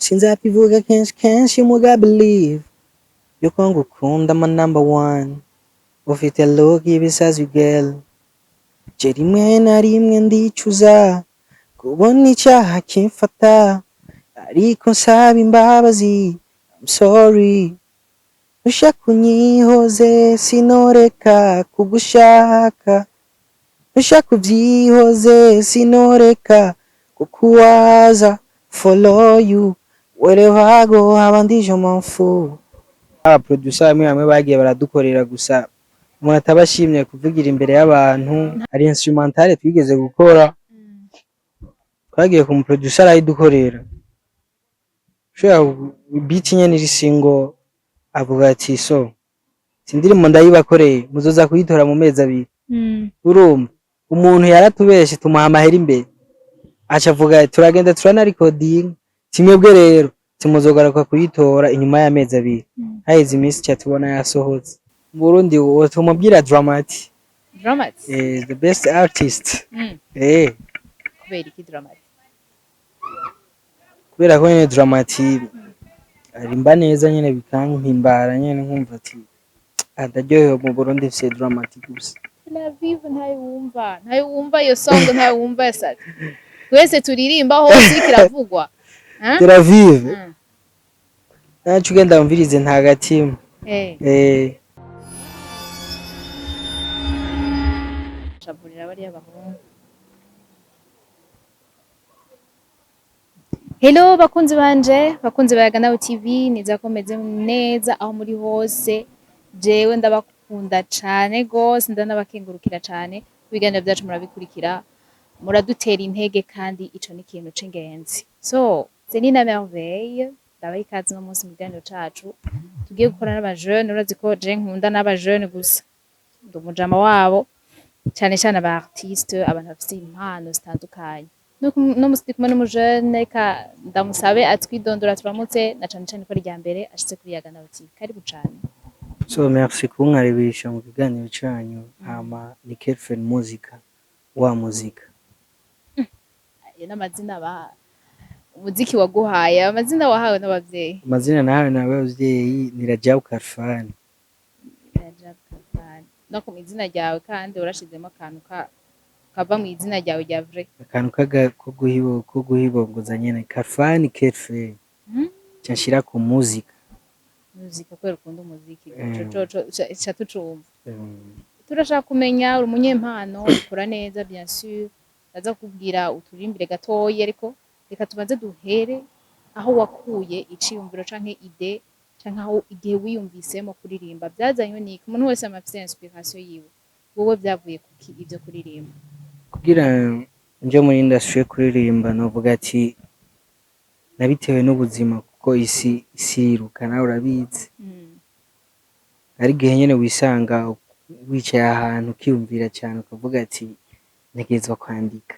sinzabivuga kenshi kenshi muga believe yuko ngukunda ma number one ufite look y'ibisazi girl je rimwe na rimwe ndicuza kubona icyaha kimfata ariko nsaba imbabazi I'm sorry ushaka unyihoze sinoreka kugushaka ushaka ubyihoze sinoreka kukuwaza follow you wherever I go haba ndije m'en fous. Aba producer bamwe bagiye baradukorera gusa umuntu atabashimye kuvugira imbere y'abantu ari instrumental twigeze gukora twagiye ku producer arayidukorera shaka beat nyene iri single avuga ati so sindirimbo ndayibakoreye muzoza kuyitora mu mezi abiri urumva umuntu yaratubeshe tumuha amahera imbere aca avuga turagenda turana recording kimwebwe rero timuzogaruka kuyitora inyuma y'amezi abiri haheze iminsi cyatubona yasohotse mu Burundi uwo tumubwira Dramati the best artist kubera iki Dramati kubera ko nyene Dramati arimba neza nyene bikankimbara nyene nkumva ati adaryohewe mu Burundi fise Dramati gusa na vive ntayo wumva iyo song ntayo wumva yasaka twese turirimba hose kiravugwa turavive nacu ugenda wumvirize nta gatima shavurira bari y'abahungu. Hello bakunzi banje bakunzi ba Ganawe TV nizakomeze neza aho muri hose jewe ndabakunda cane gose ndanabakengurukira cane ibiganiro byacu murabikurikira muradutera intege kandi ico ni ikintu c'ingenzi so Zenina Merveille ndabaye ikaze no munsi mu kiganiro cacu tugiye gukora n'abajeune urazi ko je nkunda n'abajeune gusa ndumujama wabo cyane cyane aba artiste abantu bafite impano zitandukanye no musi kumwe n'umujeune ka ndamusabe atwidondora turamutse na cyane cyane ko ari rya mbere ashitse kuri Ganawe TV karibu cane. So merci kunkaribisha mu kiganiro cyanyu hama ni Kelfen Muzika wa muzika ayo n'amazina ba umuziki waguhaye amazina wahawe n'abavyeyi amazina nahawe n'abavyeyi ni Rajab Karfan no ku izina ryawe kandi urashizemo akantu kava mu izina ryawe rya vrai akantu ko guhibongoza nyene Karfan Kelfen cyashira ku muzika kwera ukunda umuziki cha tucumva turashaka kumenya uri umunyempano ukora neza bien sûr aza kubwira uturimbire gatoyi ariko reka tubanze duhere aho wakuye iciyumviro canke ide canke aho igihe wiyumvisemo kuririmba byazanywe niki umuntu wese amafite inspiration yiwe wowe byavuye kuki ivyo kuririmba kugira nje muri industry kuririmba novuga ati nabitewe n'ubuzima kuko isi iruka nawe urabizi ari gihe nyene wisanga wicaye ahantu ukiyumvira cyane ukavuga ati ntegerezwa kwandika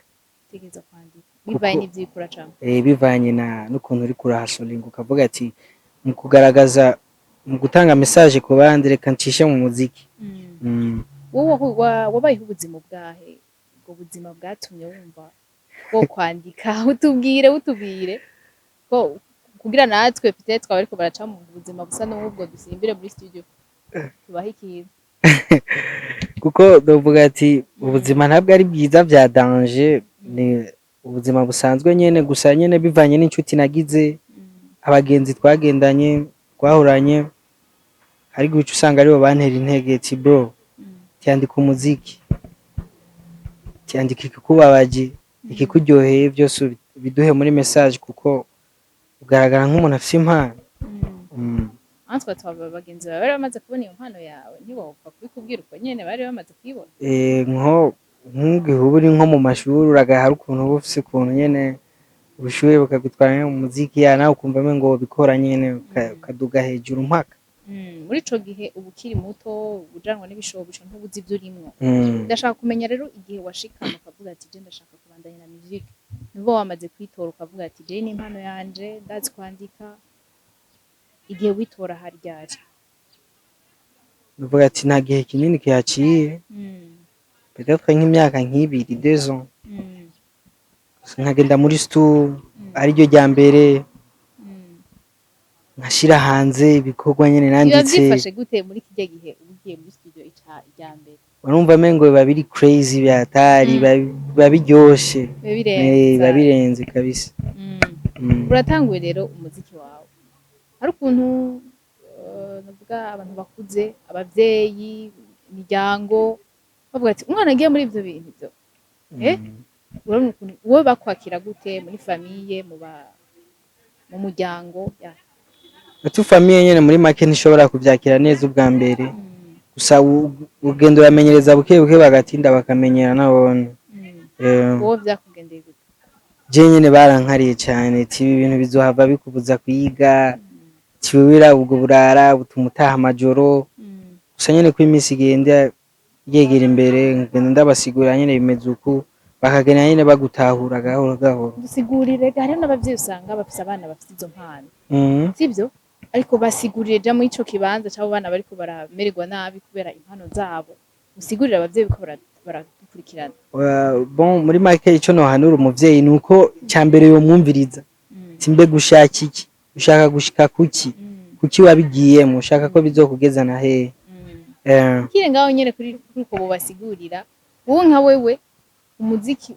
bivanye n'ivyikura cyane bivanye n'ukuntu uri kurahasolinga ukavuga ati mu kugaragaza mu gutanga message ku bandi reka ncishe mu muziki wowe wabayeho ubuzima bwahe ubwo buzima bwatumye wumva wo kwandika utubwire ko kugira natwe pite twaba ariko baraca mu buzima busa n'ubwo dusimbire muri studio tubaho ikintu kuko ndavuga ati ubuzima ntabwo ari bwiza bya danger ni ubuzima busanzwe nyene gusa nyene bivanye n'inshuti nagize abagenzi twagendanye twahuranye ari guca usanga aribo bantera intege ati bro cyandika umuziki cyandika ikikubabaje ikikuryoheye byose biduhe muri message kuko ugaragara nk'umuntu afite impano antwa twaba bagenzi bawe bari bamaze kubona iyo mpano yawe ntiwopfa kubikubwira uko nyene bari bamaze kwibona nk'ugihe uri nko mu mashuri uragahara ukuntu uba ufise ukuntu nyene ubushuhe bukagutwara mu muziki nawe ukumva ngo bikora nyene ukaduga hejuru mpaka muri ico gihe uba ukiri muto ujanwa n'ibishobisho ntubuzi ivyo urimwo ndashaka kumenya rero igihe washikama ukavuga ati je ndashaka kubandanya na music nibo wamaze kwitora ukavuga ati je ni impano yanje ndazi kwandika igihe witora haryari uvuga ati nta gihe kinini kihaciye peut-être nk'imyaka nk'ibiri 2 ans nkagenda muri stu ari ryo rya mbere nkashira hanze ibikorwa nyene biba nanditse vyifashe gute muri kirya gihe ugiye muri studio irya mbere urumva mengo biba biri crazy byatari biba biryoshe biba birenze biba birenze kabisa uratanguye rero umuziki wawe hari ukuntu navuga abantu bakuze abavyeyi imiryango bavuga ati umwana agiye muri ivyo bintu byo urabona ukuntu wowe bakwakira gute muri famiye mu muryango atu famiye nyene muri make ntishobora kuvyakira neza ubwa mbere gusa ugenda uramenyereza buke buke bagatinda bakamenyera nabone wowe vyakugendeye gute je nyene barankariye cyane tibi ibintu bizohava bikubuza kwiga tiwira ubwo burara butuma utaha amajoro gusa nyene ko iminsi igenda yegera imbere ngenda ndabasigura nyene bimeze uku bakagenda nyene bagutahura gahoro gahoro dusigurire hari n'abavyeyi usanga bafise abana bafite izo mpano sivyo ariko basigurire ja muri ico kibanza cy'abo bana bariko baramererwa nabi kubera impano zabo usigurire abavyeyi ko baradukurikirana bon muri make ico no hanura umuvyeyi nuko cyambere yo mwumviriza timbe gushaka iki ushaka gushika kuki wabigiyemo ushaka ko bizokugeza na hehe kire ngaho nyene kuri uko bobasigurira wowe nka wewe umuziki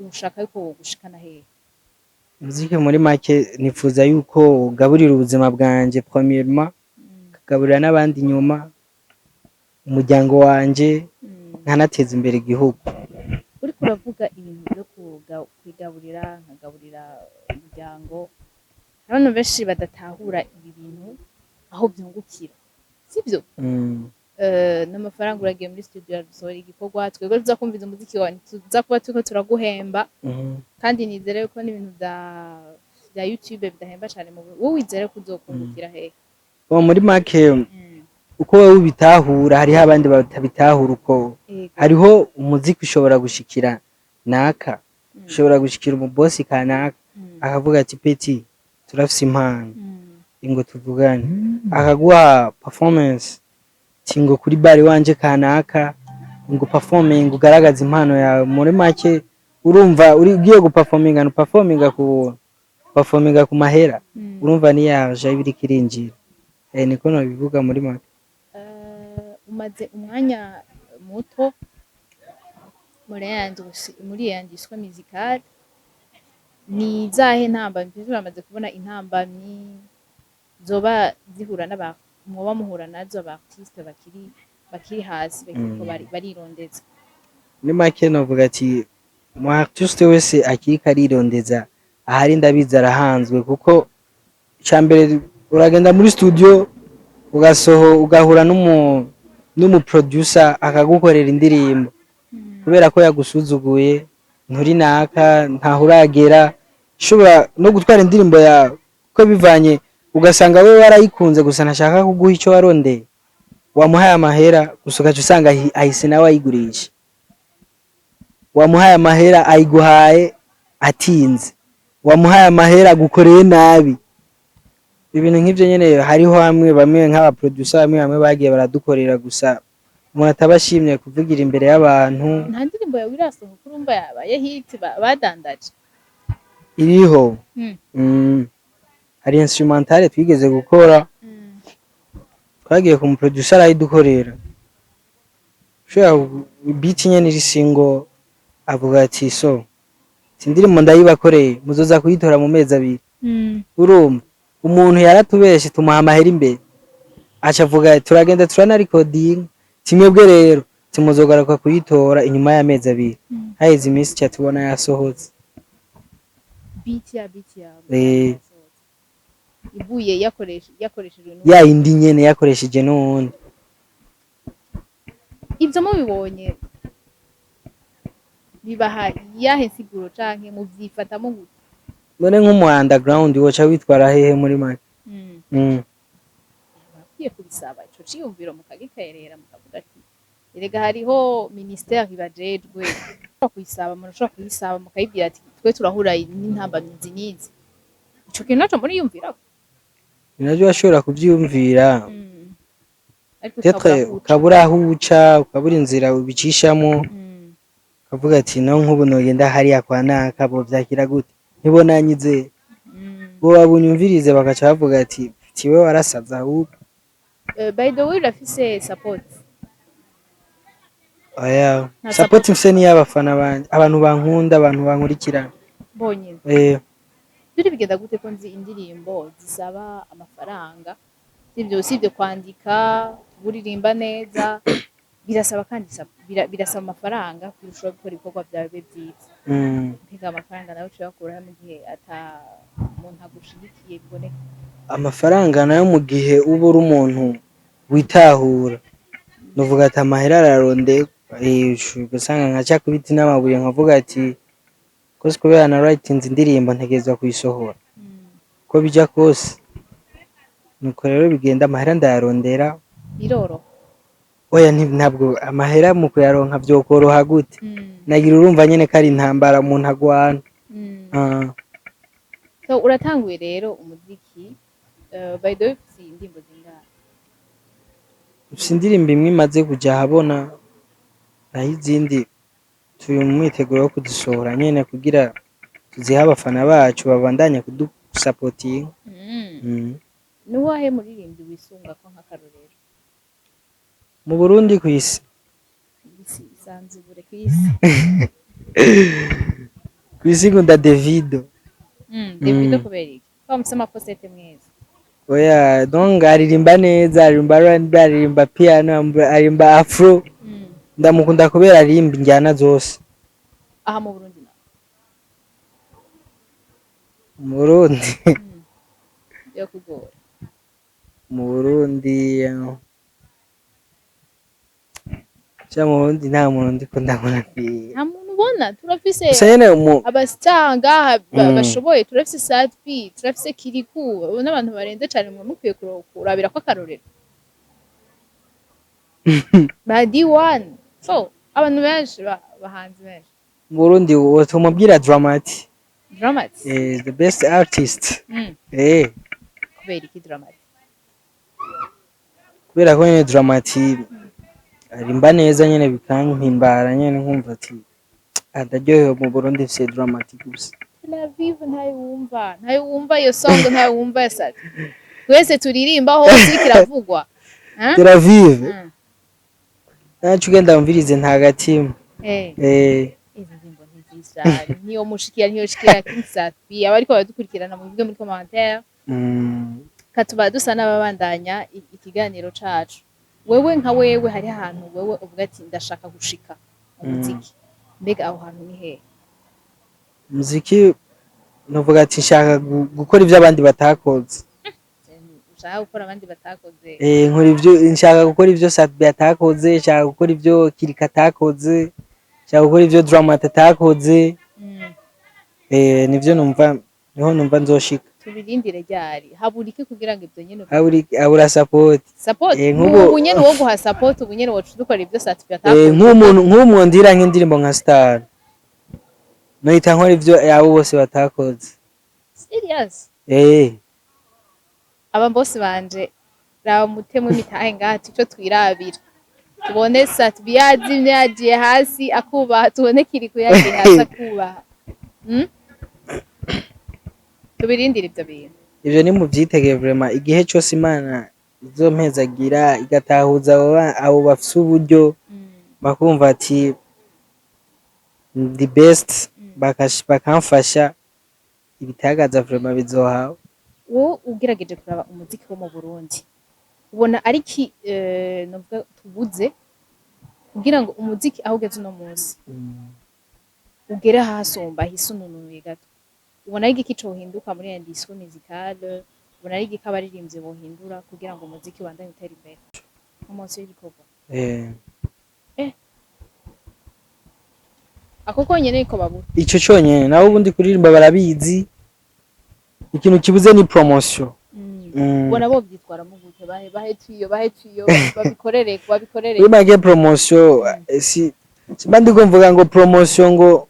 ushaka yuko gushikana hehe umuziki muri make nifuza yuko ugaburira ubuzima bwanje premièrement kagaburira n'abandi nyuma umuryango wanje nkanateza imbere igihugu uriko uravuga ibintu byo kwigaburira nkagaburira umuryango abantu benshi badatahura ibi bintu aho byungukira sivyo n'amafaranga uragiye muri studio dusohora igikorwa twebwe tuzakumviza umuziki wawe tuza kuba turiko turaguhemba kandi nizere ko n'ibintu bya YouTube bidahemba cyane wowe wizere ko uzokungukira hehe muri make uko wowe ubitahura hariho abandi batabitahura uko hariho umuziki ushobora gushikira naka ushobora gushikira umubosi kanaka akavuga ati peti turafise impano ingo tuvugane akaguha performance tingo kuri bari wanje kanaka ngo performing ugaragaza impano yawe muri make urumva ugiye guperforminga no performinga ku mahera urumva ni yaje ibiri kirinjira niko no bivuga muri make umaze umwanya muto muri yandiswa musical ni zahe ntambamyi turamaze kubona intambamyi zoba zihura n'abantu muba muhura nazo aba artiste bakiri hasi bakiko barirondeza ni make novuga ati mu artiste wese akiri karirondeza ahari ndabiza arahanzwe kuko cyambere uragenda muri studio ugahura n'umu producer akagukorera indirimbo kubera ko yagusuzuguye nturi naka ntahuragera shobora no gutwara indirimbo yawe ko bivanye ugasanga wewe warayikunze gusa ntashaka kuguha icyo warondeye wamuhaye amahera gusa ugaca usanga ahise nawe ayigurisha wamuhaye amahera ayiguhaye atinze wamuhaye amahera agukoreye nabi ibintu nk'ivyo nyene hariho bamwe nk'aba producer bamwe bagiye baradukorera gusa umuntu atabashimye kuvugira imbere y'abantu nta ndirimbo yawe irasohoka urumva yabaye hit badandaje iriho hari instrumentale twigeze gukora twagiye ku producer arayidukorera shaka beat nyene iri single avuga ati so sindirimbo ndayibakoreye muzoza kuyitora mu mezi abiri urumva umuntu yaratubeshe tumuha amahera imbere aca avuga turagenda turana recording kimwebwe rero timuzogaruka kuyitora inyuma y'amezi abiri haheze iminsi cyatubona yasohotse beat ya ibuye yakoreshejwe ya indi nyene yakoresheje n'uwundi ibyo mubibonye bibaha yahe siguro canke muvyifatamo gute none nk'umu underground woca witwara hehe muri make bakwiye kubisaba ico ciyumviro mukagiterera mukavuga ati erega hariho ministère ibajejwe murashobora kuyisaba mukayibwira ati twe turahura n'intambamyi nizi ico kintu naco muriyumvirako navyo bashobora kuvyiyumvira ukabura aho uca ukabura inzira ubicishamo ukavuga ati no nk'ubu nogenda hariya kwa naka bo vyakira gute ntibonanyize bo babunyumvirize bagaca bavuga ati ati we warasaza ahubwo. By the way urafise support Oya nta support mfise ni y'abafana banje, abantu bankunda, abantu bankurikirana. bonyine biri bigenda gute ko nzi indirimbo zisaba amafaranga sivyo kwandika buririmba neza birasaba kandi birasaba amafaranga kurusha gukora ibikorwa byawe byiza mpega amafaranga nawe ushobora mu gihe ata umuntu agushigikiye biboneka amafaranga nayo mu gihe uba uri umuntu witahura nuvuga ati amahera ararondeka ugasanga nkaca ku biti n'amabuye nkavuga ati kose kubera na writinze indirimbo ntegerezwa kuyisohora ko bija kose nuko rero bigenda amahera ndayarondera biroroha oya ntabwo amahera mu kuyaronka vyokoroha gute nagira urumva nyene ko ari intambara umuntu agwana. So uratanguye rero umuziki by the way ufise indirimbo zingana? Ufise indirimbo imwe imaze kuja ahabona naho izindi turi mu mwiteguro wo kuzisohora nyene kugira tuzihe abafana bacu babandanye kudusapotinga. Ni uwahe muririmbyi wisunga ko nk'akarorero mu Burundi kw'isi? Isanzure kw'isi kw'isi nkunda Davido. Davido kubera iki? Ko mufise amaposete mwiza. Oya donc aririmba neza, aririmba R&B, aririmba piano, aririmba afro. Ndamukunda kubera aririmba injyana zose. Aha mu Burundi na? Mu Burundi yo kugora. Mu Burundi mu Burundi nta muntu ndiko ndabona. Nta muntu ubona turafise abasitanga bashoboye turafise Sadbi turafise Kiriku n'abantu barenze cyane mwe mukwiye kurabira ko akarorero Badi one so abantu benshi bahanze benshi mu Burundi wotumubwira Dramati. Dramati the best artist. kubera iki Dramati? Kubera ko nyene Dramati arimba neza nyene bikampimbara nyene nkumva ati adaryohewe mu Burundi mfise Dramati gusa. La vive ntayo wumva iyo song ntayo wumva ya Sadbi twese turirimba hose kiravugwa Tel Aviv nacu ugenda wumvirize ntagatima. Izi ndimbo nziza niyo mushikira King Sadbi abariko baradukurikirana mu bigo muri commentaire katuba dusa n'ababandanya ikiganiro cacu. Wewe nka wewe hari ahantu wewe uvuga ati ndashaka gushika mu muziki mbega aho hantu ni hehe? Muziki nuvuga ati nshaka gukora ivyo abandi batakoze. Ushaka gukora abandi batakoze? Nkora ivyo nshaka gukora ivyo Sadbi atakoze, nshaka gukora ivyo Kirika atakoze, nshaka gukora ivyo Dramati atakoze. Nivyo numva niho numva nzoshika. Tubirindire ryari haburike kugira ngo ibyo nyene abura support nk'ubu nyene wo guha support ubu nyene wocu dukora ibyo Sadbi atakoze. nk'umuntu ndira nk'indirimbo nka Star nohita nkora ivyo abo bose batakoze. Serious? Aba bose banje raba mutemwe mitahe ngati cyo twirabira tubone Sadbi yazimye yagiye hasi akubaha tubone Kiriku yagiye hasi akubaha. Tubirindira ibyo bintu ivyo ni mu vyitegeye vraiment igihe cyose Imana izompezagira igatahuza abo bafise uburyo bakumva ati the best bakamfasha ibitagaza vraiment bizohawe. wo ugerageje kuraba umuziki wo mu Burundi ubona ari ki novuga tubuze kugira ngo umuziki aho ugeze no munsi ugera hasomba hisununuye gato ubona ari iki cohinduka muri industrie musicale ubona ari iki kabaririmbye bohindura kugira ngo umuziki wandanye utera imbere umunsi w'igikorwa? Ako konyene niko babura ico conyene naho ubundi kuririmba barabizi ikintu kibuze ni promotion. Ubona bo byitwaramo gute bahetiyo babikorere Wimage promotion si bandi kumvuga ngo promotion ngo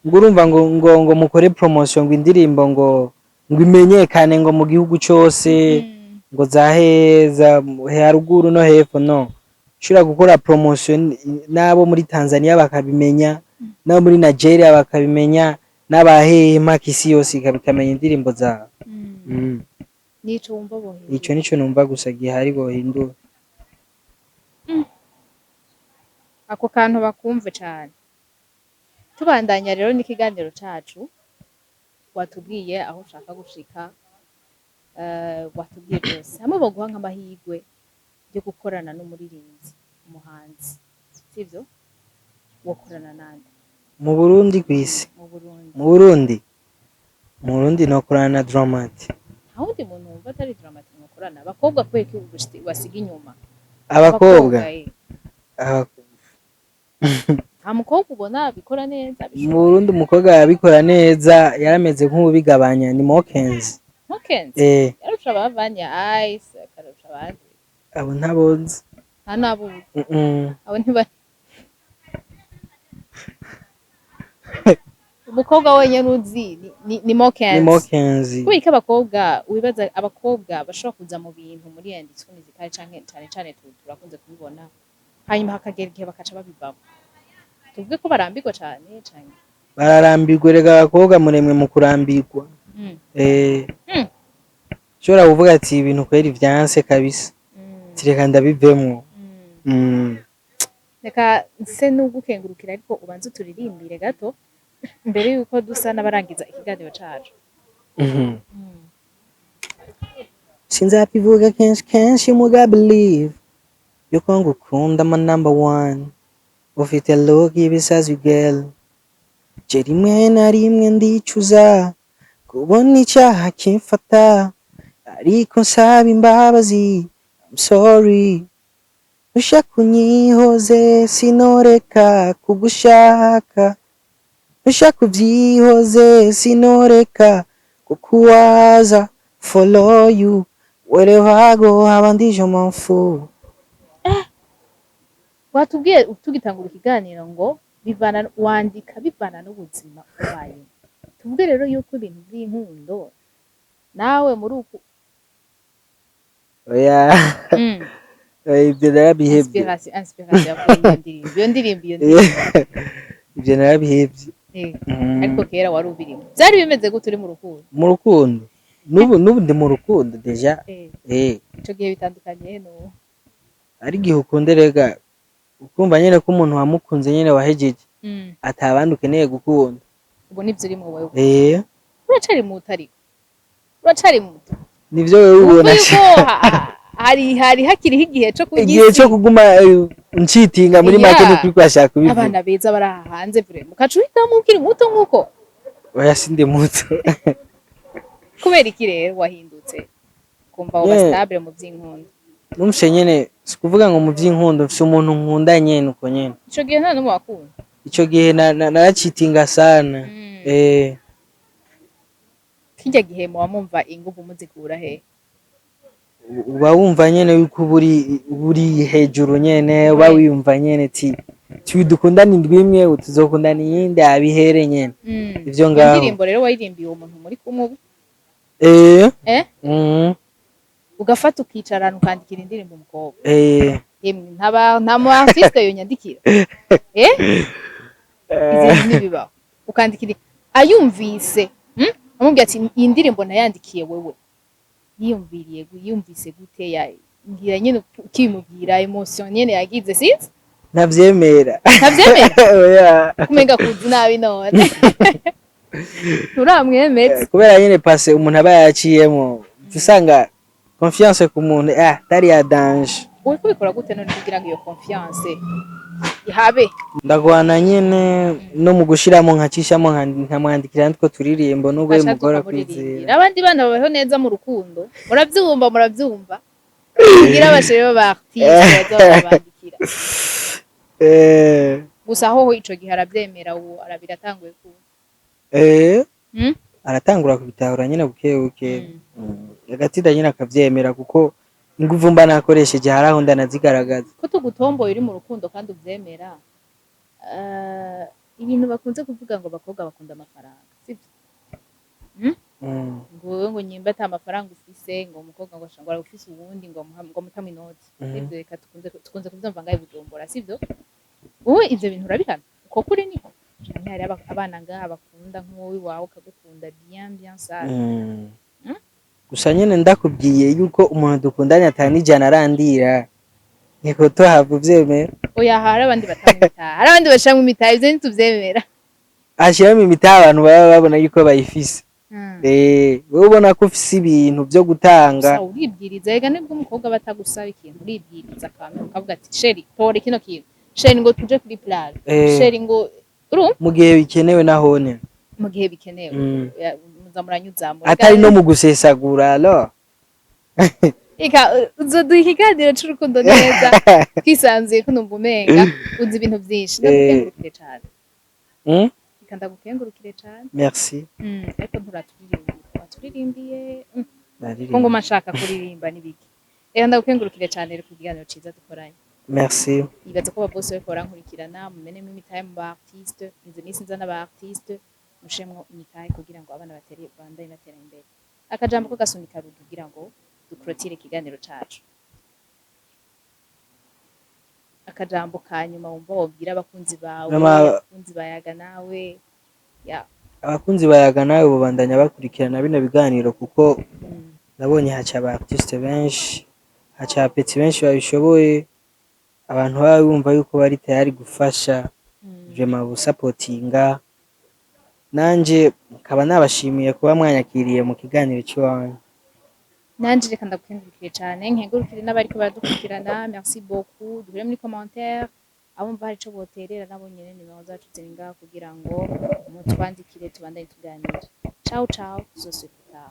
urumva ngo mukore promotion ngo indirimbo ngo imenyekane ngo mu gihugu cyose ngo zaheza haruguru no hepfo no shira gukora promotion nabo muri Tanzania bakabimenya nabo muri Nigeria bakabimenya n'abahema kisi yose ikabikamenya indirimbo za nico wumva ico bohindura. nico numva gusa gihari bohindura. Ako kantu bakumve cane. Tubandanya rero n'ikiganiro cacu, watubwiye aho ushaka gushika, watubwiye byose. Hamwe boguha nk'amahirwe yo gukorana n'umuririmbyi, umuhanzi, sivyo? Wokorana nande Mu Burundi kw'isi, mu Burundi? mu Burundi nokorana na Dramati. Nta wundi muntu wumva atari Dramati mwokorana? Abakobwa kubera ko basiga inyuma. Abakobwa aba- nta mukobwa ubona abikora neza mu Burundi umukobwa yabikora neza yarameze nk'ubigabanya ni Mokenzi. Mokenzi yarusha abavanya Ice akarusha abandi abo ntabonzi. nta nabo abo umukobwa wenyine uzi ni Mokenzi. Kubera ko abakobwa wibaza abakobwa bashobora kuza mu bintu muri industry musicale cane cane turakunze kubibona hanyuma hakagera igihe bakaca babivamo. Tuvuge ko barambirwa cane cane. Bararambirwa rega abakobwa muremwe mu kurambirwa. Ushobora kuvuga ati ibintu kweri vyanse kabisa. Tireka ndabivemwo. Reka nse n'ugukengurukira ariko ubanze uturirimbire gato mbere yuko dusa n'abarangiza ikiganiro cacu. Sinzabivuga kenshi muga believe yuko ngukunda ma number one. Ufite look y'ibisazi girl. Je rimwe na rimwe ndicuza kubona icyaha kimfata ariko nsaba imbabazi. I'm sorry. Ushaka unyihoze sinoreka kugushaka. Ushaka ubyihoze sinoreka kukuwaza. Follow you wherever I go abandi je m'en fous. Watubwiye tugitangura ikiganiro ngo wandika bivana n'ubuzima ubaye. Tuvuge rero yuko ibintu by'inkundo nawe muri uku oya ibyo narabihebye. Inspiration iyo ndirimbo ibyo narabihebye. ariko kera wari ubirimo byari bimeze gute uri mu rukundo? Mu rukundo n'ubu ndi mu rukundo deja. Ico gihe bitandukanye no ari gihe ukunda rega ukumva nyene ko umuntu wamukunze nyene wahejeje atabandi ukeneye gukunda. Ubu nivyo uri mu wewe. Uracari muto ariko uracari muto nivyo wewe ubona hari hakiriho igihe cyo igihe cyo kuguma ncitinga muri make no kuri kwashaka kubivuga. Abana beza bari hanze vure mukacuhitamo ukiri muto nkuko oya sindi muto. Kubera iki rero wahindutse kumva uba stable mu by'inkundo? Numshe nyene sikuvuga ngo mu by'inkundo mfise umuntu nkunda nyene uko nyene. Ico gihe nta numwe wakunda? Ico gihe naracitinga sana. Kijya gihe muba mumva inguvu muzikura he? Uba wumva nyene yuko buri hejuru nyene uba wiyumva nyene ti dukundana indwi imwe tuzokundana iyindi abihere nyene ivyo ngaho. Indirimbo rero wayirimbiye uwo muntu muri kumwe ubu? Ugafata ukicarana ukandikira indirimbo umukobwa? Nta mu artiste yo nyandikira izi nibibaho ukandikira ayumvise amubwira ati iyi ndirimbo nayandikiye wewe yumvise gute ngira nyene ukimubwira emotion nyene yagize sinzi ntavyemera oya kumenga kuzi nabi none turamwemetse kubera nyene passe umuntu aba yaciyemo usanga confiance ku muntu tari ya danger. Uri kubikora gute none kugira ngo iyo confiance ihabe? Ndagwana nyene no mu gushiramo nkacishamo nkamwandikira nitwo turirimbo nubwo mugora kwizera. Abandi bana babaho neza mu rukundo muravyumva ngira abashebe ba artiste bazabandikira gusa aho ico gihe aravyemera uwo arabiratanguye ku aratangura kubitahura nyene buke agatida nyene akavyemera kuko inguvu mba nakoresheje haraho ndanazigaragaza ko tugutomboye uri mu rukundo kandi uvyemera. Ibintu bakunze kuvuga ngo abakobwa bakunda amafaranga sivyo? Ngo nyimba ata amafaranga ufise ngo umukobwa ngo shangwa ufise uwundi ngo mutama inoti sivyo? Reka tukunze kuvyumva ngaye Bujumbura sivyo? Wowe ivyo bintu urabihana uko kuri niko hari abana ngaha bakunda nk'uwo wawe ukagukunda bien ça gusa nyene ndakubwiye yuko umuntu dukundanye atani ijana arandira niko tuhava uvyemera oya hari abandi batanga imitaha hari abandi bashiramwo imitaha ivyo ntituvyemera ashiramo imitaha abantu baba babona yuko bayifise wowe ubona ko ufise ibintu vyo gutanga gusa uribwiriza ega nibwo umukobwa batagusaba ikintu uribwiriza akamenya ukavuga ati sheri tora kino kintu sheri ngo tuje kuri plage sheri ngo mu gihe bikenewe nahone mu gihe bikenewe muza muranyuzamura atari no mu gusesagura alo eka uzoduha ikiganiro c'urukundo neza twisanzuye ko numva umenga uzi ibintu vyinshi ndagukengurukire cane reka ndagukengurukire cane merci ariko waturirimbiye ko ngoma nshaka kuririmba n'ibiki reka ndagukengurukire cane rero ku kiganiro ciza dukoranye merci ibaza ko aba bose bariko barankurikirana mumenemo imitahe mu ba artiste izi minsi nzana aba artiste mushemwo imitahe kugira ngo abana batere bandanye batera imbere akajambo ko gasunika rudu kugira ngo dukurotire ikiganiro cacu akajambo kanyuma wumva wobwira abakunzi bawe abakunzi bayaga nawe abakunzi bayaga nawe bubandanya bakurikirana bino biganiro kuko nabonye haca aba artiste benshi haca apeti benshi babishoboye abantu baba bumva yuko bari tayari gufasha vraiment busapotinga nanje nkaba nabashimiye kuba mwanyakiriye mu kiganiro cy'iwanyu nanje reka ndagukengurukire cane nkengurukire n'abariko baradukurikirana merci beaucoup duhure muri commentaire abumva hari ico boterera nabo nyene nimero zacu ziri ngaha kugira ngo mutwandikire tubandanye tuganira ciao ciao tuzosubira